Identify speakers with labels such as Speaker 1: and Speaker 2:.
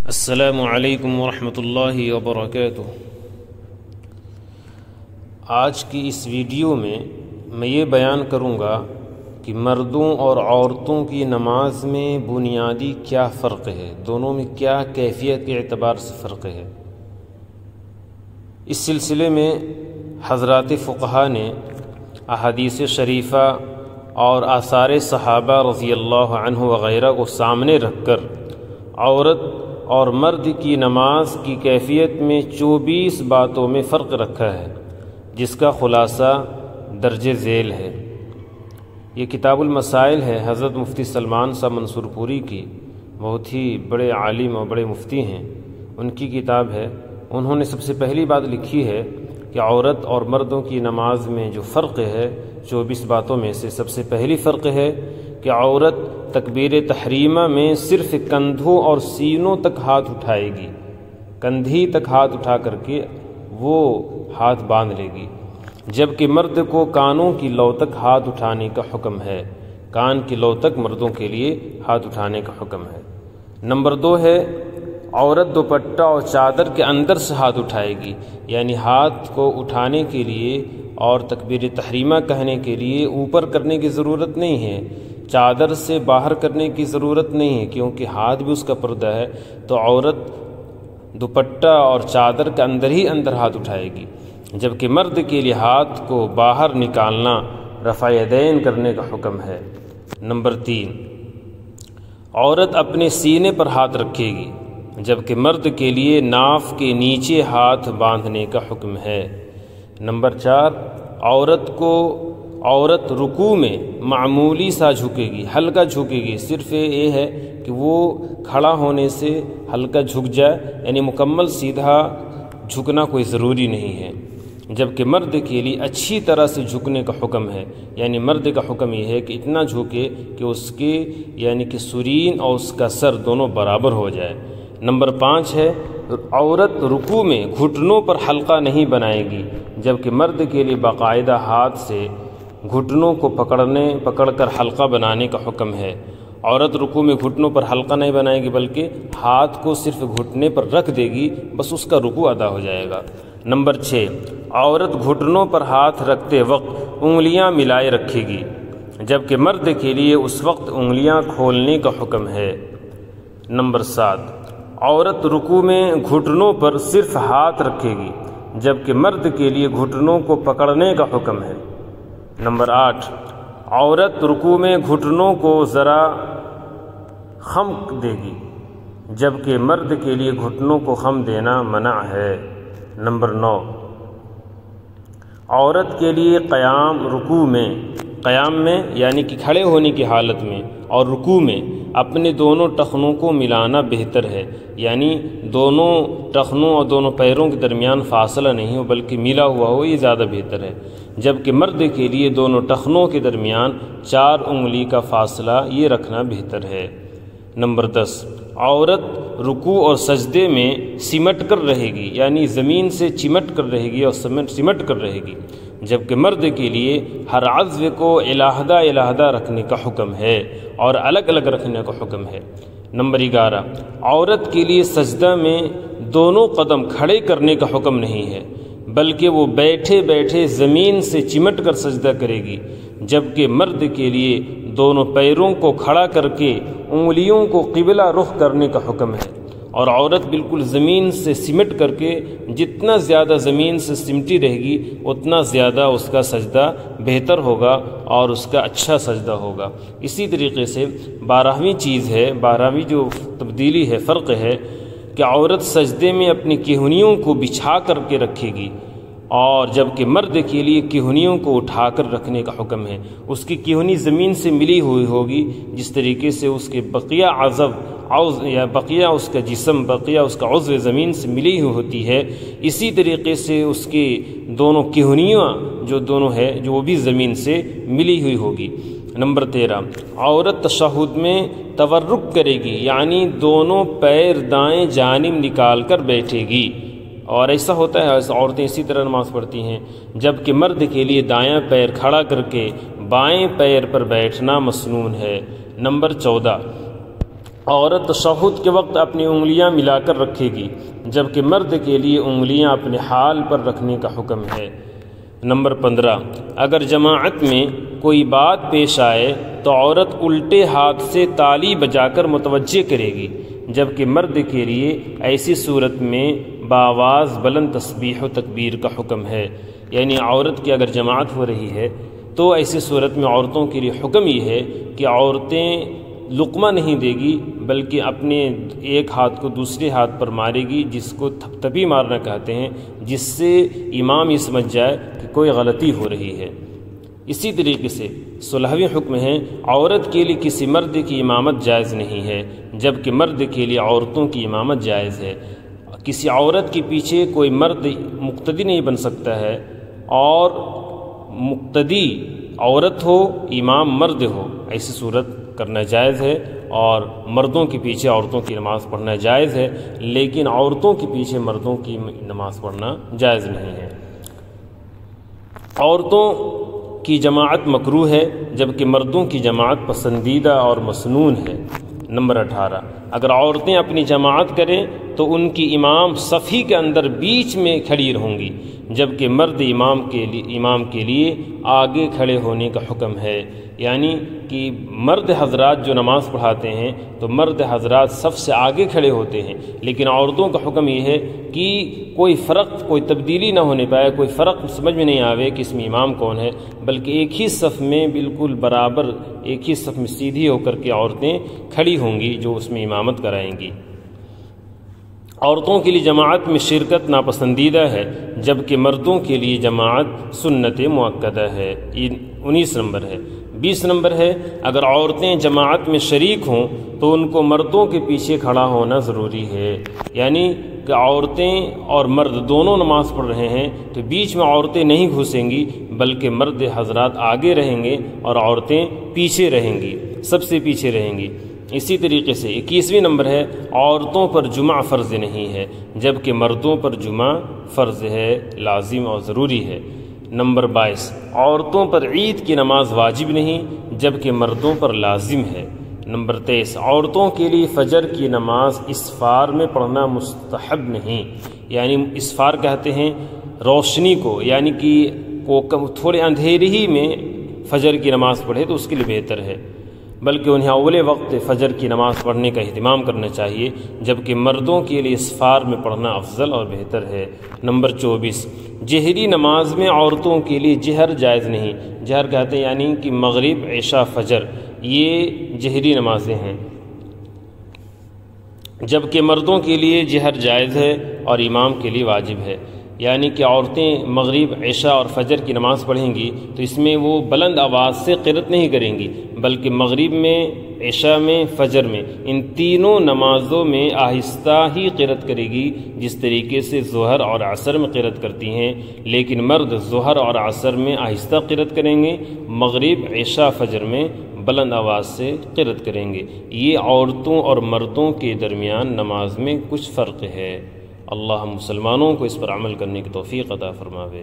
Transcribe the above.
Speaker 1: السلام علیکم ورحمۃ اللہ وبرکاتہ۔ آج کی اس ویڈیو میں میں یہ بیان کروں گا کہ مردوں اور عورتوں کی نماز میں بنیادی کیا فرق ہے، دونوں میں کیا کیفیت کے اعتبار سے فرق ہے۔ اس سلسلے میں حضرات فقہا نے احادیث شریفہ اور آثار صحابہ رضی اللہ عنہ وغیرہ کو سامنے رکھ کر عورت اور مرد کی نماز کی کیفیت میں 24 باتوں میں فرق رکھا ہے، جس کا خلاصہ درج ذیل ہے۔ یہ کتاب المسائل ہے، حضرت مفتی سلمان صاحب منصور پوری کی، بہت ہی بڑے عالم اور بڑے مفتی ہیں، ان کی کتاب ہے۔ انہوں نے سب سے پہلی بات لکھی ہے کہ عورت اور مردوں کی نماز میں جو فرق ہے 24 باتوں میں سے سب سے پہلی فرق ہے کہ عورت تکبیر تحریمہ میں صرف کندھوں اور سینوں تک ہاتھ اٹھائے گی، کندھی تک ہاتھ اٹھا کر کے وہ ہاتھ باندھ لے گی، جبکہ مرد کو کانوں کی لو تک ہاتھ اٹھانے کا حکم ہے۔ کان کی لو تک مردوں کے لیے ہاتھ اٹھانے کا حکم ہے۔ نمبر 2 ہے عورت دوپٹہ اور چادر کے اندر سے ہاتھ اٹھائے گی، یعنی ہاتھ کو اٹھانے کے لیے اور تکبیر تحریمہ کہنے کے لیے اوپر کرنے کی ضرورت نہیں ہے، چادر سے باہر کرنے کی ضرورت نہیں ہے، کیونکہ ہاتھ بھی اس کا پردہ ہے، تو عورت دوپٹہ اور چادر کے اندر ہی اندر ہاتھ اٹھائے گی، جبکہ مرد کے لیے ہاتھ کو باہر نکالنا، رفع یدین کرنے کا حکم ہے۔ نمبر 3 عورت اپنے سینے پر ہاتھ رکھے گی، جبکہ مرد کے لیے ناف کے نیچے ہاتھ باندھنے کا حکم ہے۔ نمبر 4 عورت رکوع میں معمولی سا جھکے گی، ہلکا جھکے گی، صرف یہ ہے کہ وہ کھڑا ہونے سے ہلکا جھک جائے، یعنی مکمل سیدھا جھکنا کوئی ضروری نہیں ہے، جبکہ مرد کے لیے اچھی طرح سے جھکنے کا حکم ہے، یعنی مرد کا حکم یہ ہے کہ اتنا جھکے کہ اس کے یعنی کہ سرین اور اس کا سر دونوں برابر ہو جائے۔ نمبر 5 ہے عورت رکوع میں گھٹنوں پر حلقہ نہیں بنائے گی، جبکہ مرد کے لیے باقاعدہ ہاتھ سے گھٹنوں کو پکڑ کر حلقہ بنانے کا حکم ہے۔ عورت رکوع میں گھٹنوں پر حلقہ نہیں بنائے گی، بلکہ ہاتھ کو صرف گھٹنے پر رکھ دے گی، بس اس کا رکوع ادا ہو جائے گا۔ نمبر 6 عورت گھٹنوں پر ہاتھ رکھتے وقت انگلیاں ملائے رکھے گی، جبکہ مرد کے لیے اس وقت انگلیاں کھولنے کا حکم ہے۔ نمبر 7 عورت رکوع میں گھٹنوں پر صرف ہاتھ رکھے گی، جبکہ مرد کے لیے گھٹنوں کو پکڑنے کا حکم ہے۔ نمبر 8 عورت رکوع میں گھٹنوں کو ذرا خم دے گی، جبکہ مرد کے لیے گھٹنوں کو خم دینا منع ہے۔ نمبر 9 عورت کے لیے قیام میں یعنی کہ کھڑے ہونے کی حالت میں اور رکوع میں اپنے دونوں ٹخنوں کو ملانا بہتر ہے، یعنی دونوں ٹخنوں اور دونوں پیروں کے درمیان فاصلہ نہیں ہو بلکہ ملا ہوا ہو، یہ زیادہ بہتر ہے، جبکہ مرد کے لیے دونوں ٹخنوں کے درمیان 4 انگلی کا فاصلہ یہ رکھنا بہتر ہے۔ نمبر 10 عورت رکوع اور سجدے میں سمٹ کر رہے گی، یعنی زمین سے چمٹ کر رہے گی اور سمٹ کر رہے گی، جبکہ مرد کے لیے ہر عضو کو علیحدہ رکھنے کا حکم ہے اور الگ الگ رکھنے کا حکم ہے۔ نمبر 11 عورت کے لیے سجدہ میں دونوں قدم کھڑے کرنے کا حکم نہیں ہے، بلکہ وہ بیٹھے بیٹھے زمین سے چمٹ کر سجدہ کرے گی، جبکہ مرد کے لیے دونوں پیروں کو کھڑا کر کے انگلیوں کو قبلہ رخ کرنے کا حکم ہے، اور عورت بالکل زمین سے سمٹ کر کے جتنا زیادہ زمین سے سمٹی رہے گی اتنا زیادہ اس کا سجدہ بہتر ہوگا اور اس کا اچھا سجدہ ہوگا۔ اسی طریقے سے 12ویں چیز ہے، 12ویں جو تبدیلی ہے، فرق ہے کہ عورت سجدے میں اپنی کہنیوں کو بچھا کر کے رکھے گی، اور جبکہ مرد کے لیے کہنیوں کو اٹھا کر رکھنے کا حکم ہے۔ اس کی کہنی زمین سے ملی ہوئی ہوگی، جس طریقے سے اس کے بقیہ بقیہ اس کا جسم، بقیہ اس کا عضو زمین سے ملی ہوئی ہوتی ہے، اسی طریقے سے اس کی دونوں کہنیاں جو دونوں ہے جو وہ بھی زمین سے ملی ہوئی ہوگی۔ نمبر 13 عورت تشہد میں تورک کرے گی، یعنی دونوں پیر دائیں جانب نکال کر بیٹھے گی، اور ایسا ہوتا ہے عورتیں اسی طرح نماز پڑھتی ہیں، جبکہ مرد کے لیے دایاں پیر کھڑا کر کے بائیں پیر پر بیٹھنا مسنون ہے۔ نمبر 14 عورت تشہد کے وقت اپنی انگلیاں ملا کر رکھے گی، جبکہ مرد کے لیے انگلیاں اپنے حال پر رکھنے کا حکم ہے۔ نمبر 15، اگر جماعت میں کوئی بات پیش آئے تو عورت الٹے ہاتھ سے تالی بجا کر متوجہ کرے گی، جبکہ مرد کے لیے ایسی صورت میں بآواز بلند تسبیح و تکبیر کا حکم ہے۔ یعنی عورت کی اگر جماعت ہو رہی ہے تو ایسی صورت میں عورتوں کے لیے حکم یہ ہے کہ عورتیں لقمہ نہیں دے گی، بلکہ اپنے ایک ہاتھ کو دوسرے ہاتھ پر مارے گی، جس کو تھپتھپی مارنا کہتے ہیں، جس سے امام یہ سمجھ جائے کہ کوئی غلطی ہو رہی ہے۔ اسی طریقے سے 16واں حکم ہے، عورت کے لیے کسی مرد کی امامت جائز نہیں ہے، جبکہ مرد کے لیے عورتوں کی امامت جائز ہے۔ کسی عورت کے پیچھے کوئی مرد مقتدی نہیں بن سکتا ہے، اور مقتدی عورت ہو امام مرد ہو، ایسی صورت کرنا جائز ہے، اور مردوں کے پیچھے عورتوں کی نماز پڑھنا جائز ہے، لیکن عورتوں کے پیچھے مردوں کی نماز پڑھنا جائز نہیں ہے۔ عورتوں کی جماعت مکروہ ہے، جبکہ مردوں کی جماعت پسندیدہ اور مسنون ہے۔ نمبر 18، اگر عورتیں اپنی جماعت کریں تو ان کی امام صفی کے اندر بیچ میں کھڑی رہوں گی، جبکہ مرد امام کے لیے آگے کھڑے ہونے کا حکم ہے۔ یعنی کہ مرد حضرات جو نماز پڑھاتے ہیں تو مرد حضرات صف سے آگے کھڑے ہوتے ہیں، لیکن عورتوں کا حکم یہ ہے کہ کوئی فرق، کوئی تبدیلی نہ ہونے پائے، کوئی فرق سمجھ میں نہیں آوے کہ اس میں امام کون ہے، بلکہ ایک ہی صف میں بالکل برابر ایک ہی صف میں سیدھی ہو کر کے عورتیں کھڑی ہوں گی جو اس میں امامت کرائیں گی۔ عورتوں کے لیے جماعت میں شرکت ناپسندیدہ ہے، جبکہ مردوں کے لیے جماعت سنت مؤکدہ ہے۔ 19 نمبر ہے۔ 20 نمبر ہے، اگر عورتیں جماعت میں شریک ہوں تو ان کو مردوں کے پیچھے کھڑا ہونا ضروری ہے۔ یعنی کہ عورتیں اور مرد دونوں نماز پڑھ رہے ہیں تو بیچ میں عورتیں نہیں گھسیں گی، بلکہ مرد حضرات آگے رہیں گے اور عورتیں پیچھے رہیں گی، سب سے پیچھے رہیں گی۔ اسی طریقے سے 21ویں نمبر ہے، عورتوں پر جمعہ فرض نہیں ہے، جبکہ مردوں پر جمعہ فرض ہے، لازم اور ضروری ہے۔ نمبر 22، عورتوں پر عید کی نماز واجب نہیں، جبکہ مردوں پر لازم ہے۔ نمبر 23، عورتوں کے لیے فجر کی نماز اسفار میں پڑھنا مستحب نہیں، یعنی اسفار کہتے ہیں روشنی کو، یعنی کہ تھوڑے اندھیرے ہی میں فجر کی نماز پڑھے تو اس کے لیے بہتر ہے، بلکہ انہیں اول وقت فجر کی نماز پڑھنے کا اہتمام کرنا چاہیے، جبکہ مردوں کے لیے اسفار میں پڑھنا افضل اور بہتر ہے۔ نمبر 24، جہری نماز میں عورتوں کے لیے جہر جائز نہیں۔ جہر کہتے ہیں یعنی کہ مغرب، عشاء، فجر، یہ جہری نمازیں ہیں، جبکہ مردوں کے لیے جہر جائز ہے اور امام کے لیے واجب ہے۔ یعنی کہ عورتیں مغرب، عشاء اور فجر کی نماز پڑھیں گی تو اس میں وہ بلند آواز سے قرأت نہیں کریں گی، بلکہ مغرب میں، عشاء میں، فجر میں، ان تینوں نمازوں میں آہستہ ہی قرأت کرے گی، جس طریقے سے ظہر اور عصر میں قرأت کرتی ہیں۔ لیکن مرد ظہر اور عصر میں آہستہ قرأت کریں گے، مغرب، عشاء، فجر میں بلند آواز سے قرأت کریں گے۔ یہ عورتوں اور مردوں کے درمیان نماز میں کچھ فرق ہے۔ اللہ مسلمانوں کو اس پر عمل کرنے کی توفیق عطا فرماوے۔